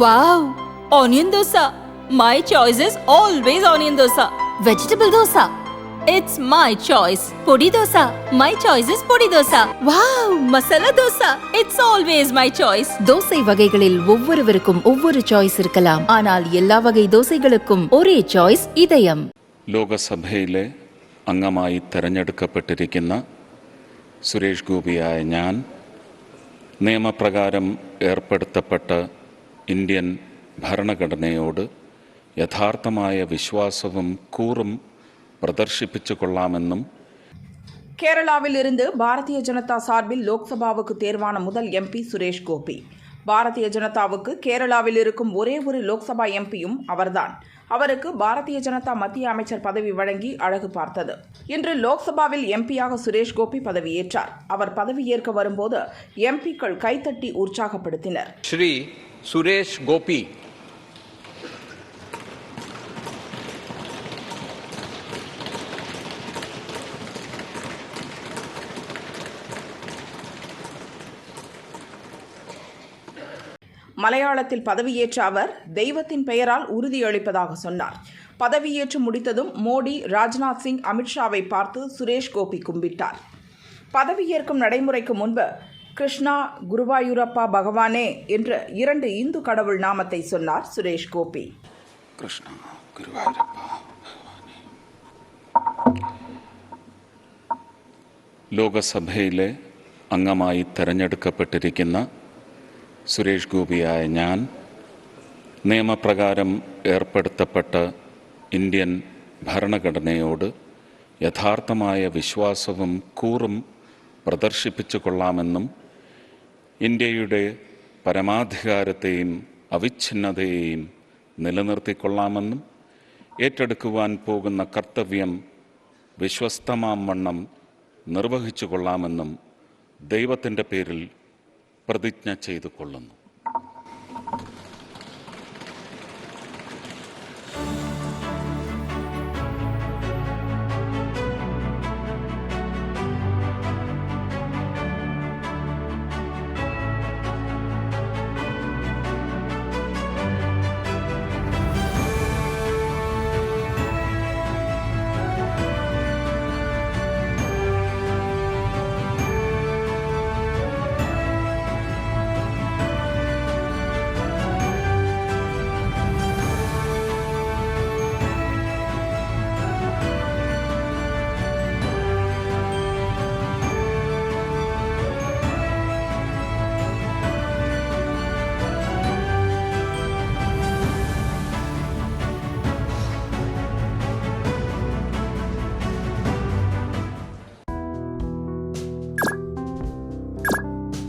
Wow! Onion dosa. My choice is always onion dosa. Vegetable dosa. It's my choice. Podi dosa. My choice is podi dosa. Wow! Masala dosa. It's always my choice. Dosa வகைகளில் ஒவ்வொருவருக்கும் ஒவ்வொரு choice இருக்கலாம். ஆனால் எல்லா வகை தோசைகளுக்கும் ஒரே choice இதயம். ലോകസഭയിലെ അംഗമായി തെരഞ്ഞെടുക്കപ്പെട്ടിരിക്കുന്ന സുരേഷ് ഗോപിയായ ഞാൻ നിയമപ്രകാരം ഏർപ്പെടുത്തപ്പെട്ട ഇന്ത്യൻ ഭരണഘടനയോട് യഥാർത്ഥമായ വിശ്വാസവും കൂറും பிரதர்ஷிப்பிச்சு கொள்ளாமென்னும் கேரளாவில் இருந்து பாரதிய ஜனதா சார்பில் லோக்சபாவுக்கு தேர்வான முதல் எம்பி சுரேஷ் கோபி. பாரதிய ஜனதாவுக்கு கேரளாவில் இருக்கும் ஒரே ஒரு லோக்சபா எம்பியும் அவர்தான். அவருக்கு பாரதிய ஜனதா மத்திய அமைச்சர் பதவி வழங்கி அழகு பார்த்தது. இன்று லோக்சபாவில் எம்பியாக சுரேஷ் கோபி பதவியேற்றார். அவர் பதவியேற்க வரும்போது எம்பிக்கள் கைத்தட்டி உற்சாகப்படுத்தினர். ஸ்ரீ சுரேஷ் கோபி மலையாளத்தில் பதவியேற்ற அவர் தெய்வத்தின் பெயரால் உறுதியளிப்பதாக சொன்னார். பதவியேற்று முடித்ததும் மோடி, ராஜ்நாத் சிங், அமித்ஷாவை பார்த்து சுரேஷ் கோபி கும்பிட்டார். பதவியேற்கும் நடைமுறைக்கு முன்பு கிருஷ்ணா, குருவாயூரப்பா பகவானே என்று 2 இந்து கடவுள் நாமத்தை சொன்னார் சுரேஷ் கோபி. കൃഷ്ണ ഗുരുവായൂരപ്പ ലോകസഭയിലെ അംഗമായി തെരഞ്ഞെടുക്കപ്പെട്ടിരിക്കുന്ന സുരേഷ് ഗോപിയായ ഞാൻ നിയമപ്രകാരം ഏർപ്പെടുത്തപ്പെട്ട ഇന്ത്യൻ ഭരണഘടനയോട് യഥാർത്ഥമായ വിശ്വാസവും കൂറും പ്രദർശിപ്പിച്ചു കൊള്ളാമെന്നും ഇന്ത്യയുടെ പരമാധികാരത്തെയും അവിഛിന്നതയെയും നിലനിർത്തിക്കൊള്ളാമെന്നും ഏറ്റെടുക്കുവാൻ പോകുന്ന കർത്തവ്യം വിശ്വസ്തമാം വണ്ണം നിർവഹിച്ചു കൊള്ളാമെന്നും ദൈവത്തിൻ്റെ പേരിൽ പ്രതിജ്ഞ ചെയ്തു കൊള്ളുന്നു.